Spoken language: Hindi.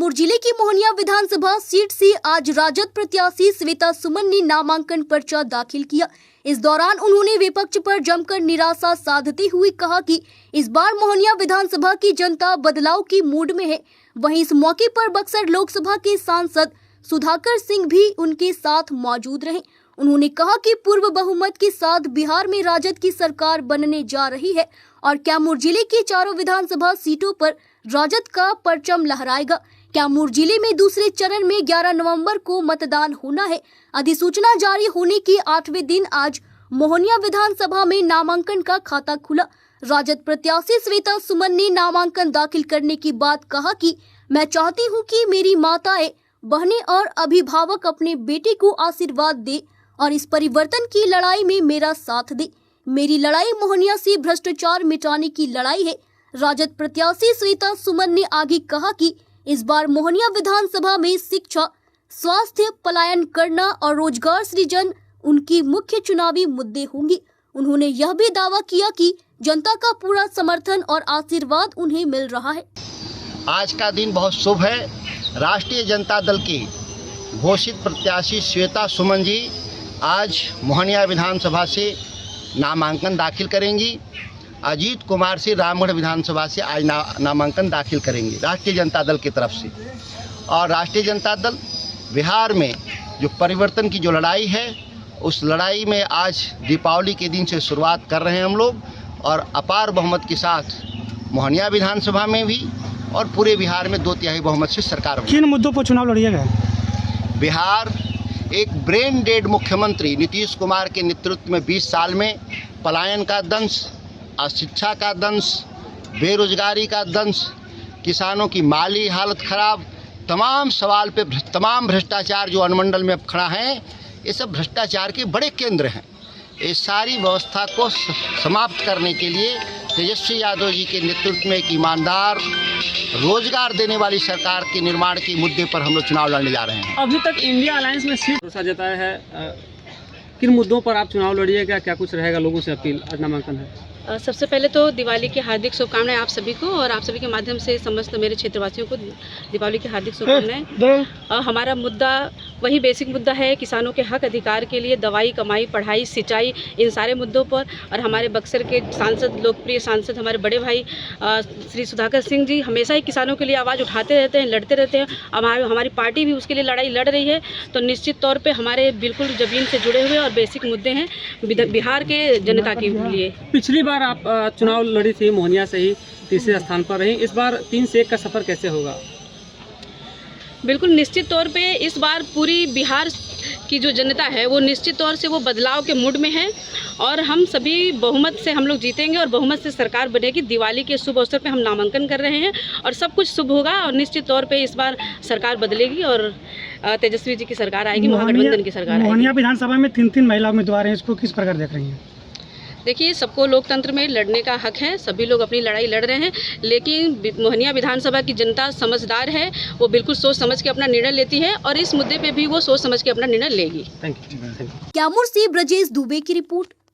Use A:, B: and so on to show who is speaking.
A: कैमूर जिले की मोहनिया विधानसभा सीट से आज राजद प्रत्याशी श्वेता सुमन ने नामांकन पर्चा दाखिल किया। इस दौरान उन्होंने विपक्ष पर जमकर निराशा साधते हुए कहा कि इस बार मोहनिया विधानसभा की जनता बदलाव की मूड में है। वहीं इस मौके पर बक्सर लोकसभा के सांसद सुधाकर सिंह भी उनके साथ मौजूद रहे। उन्होंने कहा कि पूर्व बहुमत के साथ बिहार में राजद की सरकार बनने जा रही है और कैमूर जिले की चारों विधानसभा सीटों पर राजद का परचम लहराएगा। कैमूर जिले में दूसरे चरण में 11 नवंबर को मतदान होना है। अधिसूचना जारी होने के 8वें दिन आज मोहनिया विधानसभा में नामांकन का खाता खुला। राजद प्रत्याशी श्वेता सुमन ने नामांकन दाखिल करने की बात कहा कि मैं चाहती हूं कि मेरी माताएं, बहनें और अभिभावक अपने बेटे को आशीर्वाद दे और इस परिवर्तन की लड़ाई में मेरा साथ दे। मेरी लड़ाई मोहनिया से भ्रष्टाचार मिटाने की लड़ाई है। राजद प्रत्याशी श्वेता सुमन ने आगे कहा कि इस बार मोहनिया विधानसभा में शिक्षा, स्वास्थ्य, पलायन करना और रोजगार सृजन उनकी मुख्य चुनावी मुद्दे होंगे। उन्होंने यह भी दावा किया कि जनता का पूरा समर्थन और आशीर्वाद उन्हें मिल रहा है।
B: आज का दिन बहुत शुभ है। राष्ट्रीय जनता दल की घोषित प्रत्याशी श्वेता सुमन जी आज मोहनिया विधानसभा से नामांकन दाखिल करेंगी। अजीत कुमार से रामगढ़ विधानसभा से आज नामांकन दाखिल करेंगे राष्ट्रीय जनता दल की तरफ से। और राष्ट्रीय जनता दल बिहार में जो परिवर्तन की जो लड़ाई है, उस लड़ाई में आज दीपावली के दिन से शुरुआत कर रहे हैं हम लोग और अपार बहुमत के साथ मोहनिया विधानसभा में भी और पूरे बिहार में 2/3 बहुमत से सरकार।
C: किन मुद्दों पर चुनाव लड़िएगा?
B: बिहार एक ब्रेन डेड मुख्यमंत्री नीतीश कुमार के नेतृत्व में 20 साल में पलायन का दंश, अशिक्षा का दंश, बेरोजगारी का दंश, किसानों की माली हालत खराब, तमाम सवाल पे तमाम भ्रष्टाचार जो अनुमंडल में खड़ा है, ये सब भ्रष्टाचार के बड़े केंद्र हैं। इस सारी व्यवस्था को समाप्त करने के लिए तेजस्वी यादव जी के नेतृत्व में एक ईमानदार, रोजगार देने वाली सरकार के निर्माण के मुद्दे पर हम लोग चुनाव लड़ने जा रहे हैं।
D: अभी तक इंडिया अलायंस में सीट भरोसा जताया है। किन मुद्दों पर आप चुनाव लड़िएगा? क्या कुछ रहेगा लोगों से अपील? आज नामांकन है।
E: सबसे पहले तो दिवाली की हार्दिक शुभकामनाएं आप सभी को और आप सभी के माध्यम से समस्त मेरे क्षेत्रवासियों को दीपावली की हार्दिक शुभकामनाएं। हमारा मुद्दा वही बेसिक मुद्दा है, किसानों के हक अधिकार के लिए दवाई, कमाई, पढ़ाई, सिंचाई, इन सारे मुद्दों पर। और हमारे बक्सर के सांसद, लोकप्रिय सांसद हमारे बड़े भाई श्री सुधाकर सिंह जी हमेशा ही किसानों के लिए आवाज़ उठाते रहते हैं, लड़ते रहते हैं। हमारी पार्टी भी उसके लिए लड़ाई लड़ रही है। तो निश्चित तौर पर हमारे बिल्कुल ज़मीन से जुड़े हुए और बेसिक मुद्दे हैं बिहार के जनता के लिए।
D: पिछली बार आप चुनाव लड़ी थी, मोहनिया से ही तीसरे स्थान पर रही। इस बार 3 से 1 का सफर कैसे होगा?
E: बिल्कुल निश्चित तौर पे इस बार पूरी बिहार की जो जनता है वो निश्चित तौर से वो बदलाव के मूड में है और हम सभी बहुमत से हम लोग जीतेंगे और बहुमत से सरकार बनेगी। दिवाली के शुभ अवसर पे हम नामांकन कर रहे हैं और सब कुछ शुभ होगा और निश्चित तौर पे इस बार सरकार बदलेगी और तेजस्वी जी की सरकार आएगी, महागठबंधन की सरकार आएगी।
C: मोहनिया विधानसभा में 3 महिला उम्मीदवार हैं, इसको किस प्रकार देख रही हैं?
E: देखिए, सबको लोकतंत्र में लड़ने का हक है, सभी लोग अपनी लड़ाई लड़ रहे हैं, लेकिन मोहनिया विधानसभा की जनता समझदार है, वो बिल्कुल सोच समझ के अपना निर्णय लेती है और इस मुद्दे पे भी वो सोच समझ के अपना निर्णय लेगी।
D: Thank you.
A: कैमूर से ब्रजेश दुबे की रिपोर्ट।